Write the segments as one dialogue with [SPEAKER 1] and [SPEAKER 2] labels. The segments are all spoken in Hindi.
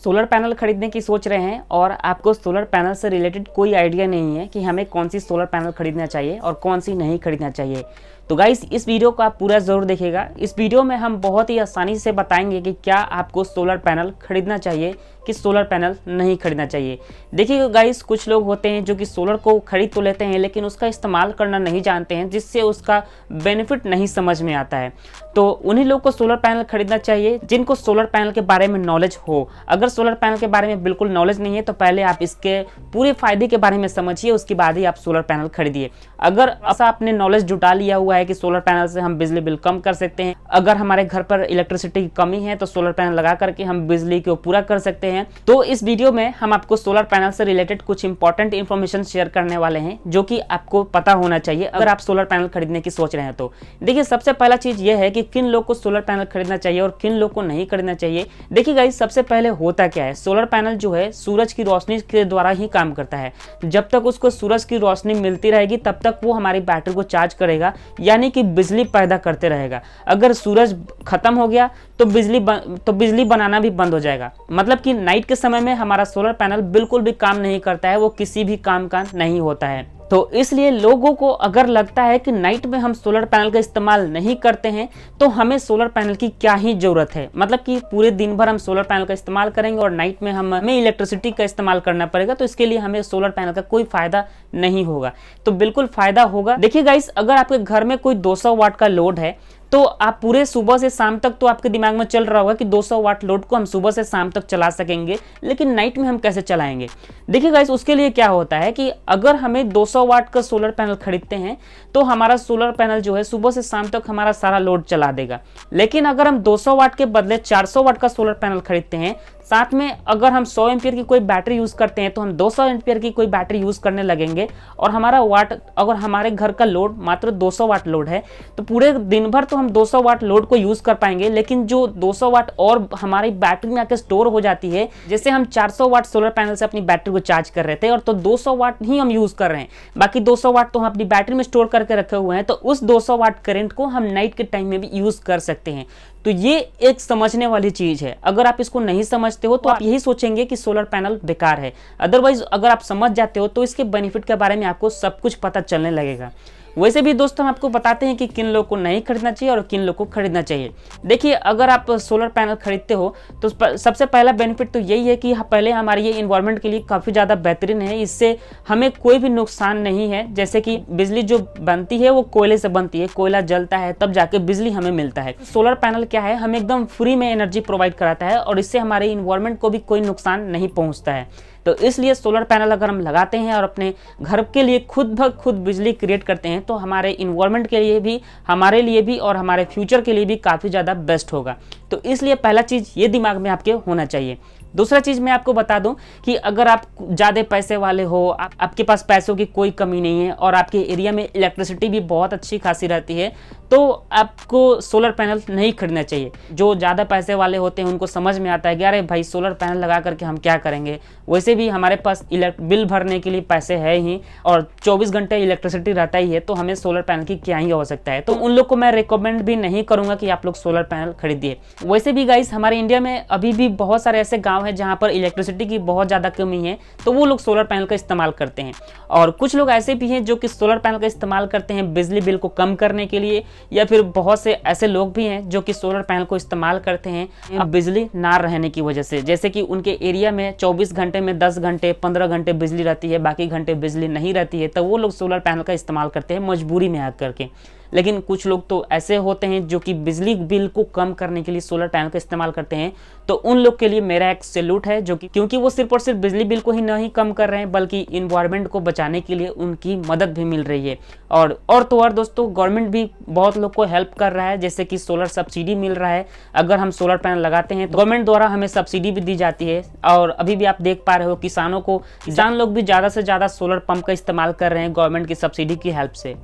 [SPEAKER 1] सोलर पैनल खरीदने की सोच रहे हैं और आपको सोलर पैनल से रिलेटेड कोई आइडिया नहीं है कि हमें कौन सी सोलर पैनल खरीदना चाहिए और कौन सी नहीं खरीदना चाहिए, तो गाइस इस वीडियो को आप पूरा ज़रूर देखिएगा। इस वीडियो में हम बहुत ही आसानी से बताएंगे कि क्या आपको सोलर पैनल खरीदना चाहिए कि सोलर पैनल नहीं खरीदना चाहिए। देखिए गाइस, कुछ लोग होते हैं जो कि सोलर को खरीद तो लेते हैं लेकिन उसका इस्तेमाल करना नहीं जानते हैं, जिससे उसका बेनिफिट नहीं समझ में आता है। तो उन्हीं लोग को सोलर पैनल खरीदना चाहिए जिनको सोलर पैनल के बारे में नॉलेज हो। अगर सोलर पैनल के बारे में बिल्कुल नॉलेज नहीं है तो पहले आप इसके पूरे फायदे के बारे में समझिए, उसके बाद ही आप सोलर पैनल खरीदिए। अगर ऐसा आपने नॉलेज जुटा लिया हुआ है कि सोलर पैनल से हम बिजली बिल कम कर सकते हैं, अगर हमारे घर पर इलेक्ट्रिसिटी की कमी है तो सोलर पैनल लगा करके हम बिजली को पूरा कर सकते हैं, तो इस वीडियो में हम आपको सोलर पैनल से रिलेटेड कुछ इंपॉर्टेंट इन्फॉर्मेशन शेयर करने वाले हैं जो कि आपको पता होना चाहिए अगर आप सोलर पैनल खरीदने की सोच रहे हैं। तो देखिए, सबसे पहला चीज ये है कि किन लोग को सोलर पैनल खरीदना चाहिए और किन लोग को नहीं खरीदना चाहिए। देखिए गाइस, सबसे पहले होता क्या है, सोलर पैनल जो है सूरज की रोशनी के द्वारा ही काम करता है। जब तक उसको सूरज की रोशनी मिलती रहेगी तब तक वो हमारी बैटरी को चार्ज करेगा, यानी कि बिजली पैदा करते रहेगा। अगर सूरज खत्म हो गया तो बिजली बनाना भी बंद हो जाएगा। मतलब कि नाइट के समय में हमारा सोलर पैनल बिल्कुल भी काम नहीं करता है, वो किसी भी काम का नहीं होता है। तो इसलिए लोगों को अगर लगता है कि नाइट में हम सोलर पैनल का इस्तेमाल नहीं करते हैं तो हमें सोलर पैनल की क्या ही जरूरत है, मतलब कि पूरे दिन भर हम सोलर पैनल का इस्तेमाल करेंगे और नाइट में हमें इलेक्ट्रिसिटी का इस्तेमाल करना पड़ेगा, तो इसके लिए हमें सोलर पैनल का कोई फायदा नहीं होगा। तो बिल्कुल फायदा होगा। देखिए गाइस, अगर आपके घर में कोई 200 वाट का लोड है तो आप पूरे सुबह से शाम तक तो आपके दिमाग में चल रहा होगा कि 200 वाट लोड को हम सुबह से शाम तक चला सकेंगे, लेकिन नाइट में हम कैसे चलाएंगे। देखिए गाइस, उसके लिए क्या होता है कि अगर हमें 200 वाट का सोलर पैनल खरीदते हैं तो हमारा सोलर पैनल जो है सुबह से शाम तक हमारा सारा लोड चला देगा। लेकिन अगर हम 200 वाट के बदले 400 वाट का सोलर पैनल खरीदते हैं, साथ में अगर हम 100 एम्पियर की कोई बैटरी यूज करते हैं तो हम 200 एम्पियर की कोई बैटरी यूज करने लगेंगे और हमारा वाट, अगर हमारे घर का लोड मात्र 200 वाट लोड है तो पूरे दिन भर तो हम 200 वाट लोड को यूज कर पाएंगे, लेकिन जो 200 वाट और हमारी बैटरी में आकर स्टोर हो जाती है, जैसे हम 400 वाट सोलर पैनल से अपनी बैटरी को चार्ज कर रहे थे और तो 200 वाट ही हम यूज कर रहे हैं, बाकी 200 वाट तो हम अपनी बैटरी में स्टोर करके रखे हुए हैं, तो उस 200 वाट करंट को हम नाइट के टाइम में भी यूज कर सकते हैं। तो ये एक समझने वाली चीज है। अगर आप इसको नहीं समझते हो तो आप यही सोचेंगे कि सोलर पैनल बेकार है। अदरवाइज अगर आप समझ जाते हो तो इसके बेनिफिट के बारे में आपको सब कुछ पता चलने लगेगा। वैसे भी दोस्तों, हम आपको बताते हैं कि किन लोग को नहीं खरीदना चाहिए और किन लोग को खरीदना चाहिए। देखिए, अगर आप सोलर पैनल खरीदते हो तो सबसे पहला बेनिफिट तो यही है कि पहले हमारे ये इन्वायरमेंट के लिए काफ़ी ज़्यादा बेहतरीन है। इससे हमें कोई भी नुकसान नहीं है। जैसे कि बिजली जो बनती है वो कोयले से बनती है, कोयला जलता है तब जाके बिजली हमें मिलता है। सोलर पैनल क्या है, हमें एकदम फ्री में एनर्जी प्रोवाइड कराता है और इससे हमारे इन्वायरमेंट को भी कोई नुकसान नहीं पहुँचता है। तो इसलिए सोलर पैनल अगर हम लगाते हैं और अपने घर के लिए खुद ब खुद बिजली क्रिएट करते हैं तो हमारे इन्वायरमेंट के लिए भी, हमारे लिए भी और हमारे फ्यूचर के लिए भी काफ़ी ज़्यादा बेस्ट होगा। तो इसलिए पहला चीज़ ये दिमाग में आपके होना चाहिए। दूसरा चीज़ मैं आपको बता दूं कि अगर आप ज़्यादा पैसे वाले हो, आपके पास पैसों की कोई कमी नहीं है और आपके एरिया में इलेक्ट्रिसिटी भी बहुत अच्छी खासी रहती है, तो आपको सोलर पैनल नहीं खरीदना चाहिए। जो ज़्यादा पैसे वाले होते हैं उनको समझ में आता है कि अरे भाई, सोलर पैनल लगा करके हम क्या करेंगे, वैसे भी हमारे पास बिल भरने के लिए पैसे है ही और 24 घंटे इलेक्ट्रिसिटी रहता ही है, तो हमें सोलर पैनल की क्या ही आवश्यकता है। तो उन लोग को मैं रिकमेंड भी नहीं करूँगा कि आप लोग सोलर पैनल खरीदिए। वैसे भी गाइस, हमारे इंडिया में अभी भी बहुत सारे ऐसे गाँव है जहाँ पर इलेक्ट्रिसिटी की बहुत ज़्यादा कमी है, तो वो लोग सोलर पैनल का इस्तेमाल करते हैं। और कुछ लोग ऐसे भी हैं जो कि सोलर पैनल का इस्तेमाल करते हैं बिजली बिल को कम करने के लिए, या फिर बहुत से ऐसे लोग भी हैं जो कि सोलर पैनल को इस्तेमाल करते हैं बिजली ना रहने की वजह से। जैसे कि उनके एरिया में 24 घंटे में 10 घंटे 15 घंटे बिजली रहती है, बाकी घंटे बिजली नहीं रहती है, तो वो लोग सोलर पैनल का इस्तेमाल करते हैं मजबूरी में आकर के। लेकिन कुछ लोग तो ऐसे होते हैं जो कि बिजली बिल को कम करने के लिए सोलर पैनल का इस्तेमाल करते हैं, तो उन लोग के लिए मेरा एक सैल्यूट है, जो कि क्योंकि वो सिर्फ और सिर्फ बिजली बिल को ही नहीं कम कर रहे हैं बल्कि इन्वायरमेंट को बचाने के लिए उनकी मदद भी मिल रही है। और तो और दोस्तों, गवर्नमेंट भी बहुत लोग को हेल्प कर रहा है, जैसे कि सोलर सब्सिडी मिल रहा है। अगर हम सोलर पैनल लगाते हैं तो गवर्नमेंट द्वारा हमें सब्सिडी भी दी जाती है। और अभी भी आप देख पा रहे हो किसान लोग भी ज़्यादा से ज़्यादा सोलर पंप का इस्तेमाल कर रहे हैं गवर्नमेंट की सब्सिडी की हेल्प से।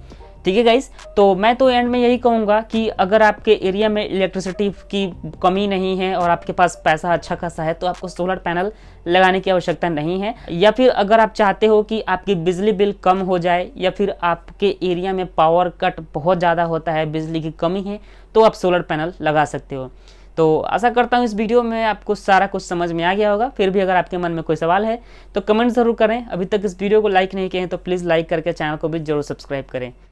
[SPEAKER 1] ठीक है गाइस, तो मैं तो एंड में यही कहूँगा कि अगर आपके एरिया में इलेक्ट्रिसिटी की कमी नहीं है और आपके पास पैसा अच्छा खासा है तो आपको सोलर पैनल लगाने की आवश्यकता नहीं है। या फिर अगर आप चाहते हो कि आपकी बिजली बिल कम हो जाए या फिर आपके एरिया में पावर कट बहुत ज़्यादा होता है, बिजली की कमी है, तो आप सोलर पैनल लगा सकते हो। तो आशा करता हूँ इस वीडियो में आपको सारा कुछ समझ में आ गया होगा। फिर भी अगर आपके मन में कोई सवाल है तो कमेंट ज़रूर करें। अभी तक इस वीडियो को लाइक नहीं किए हैं तो प्लीज़ लाइक करके चैनल को भी जरूर सब्सक्राइब करें।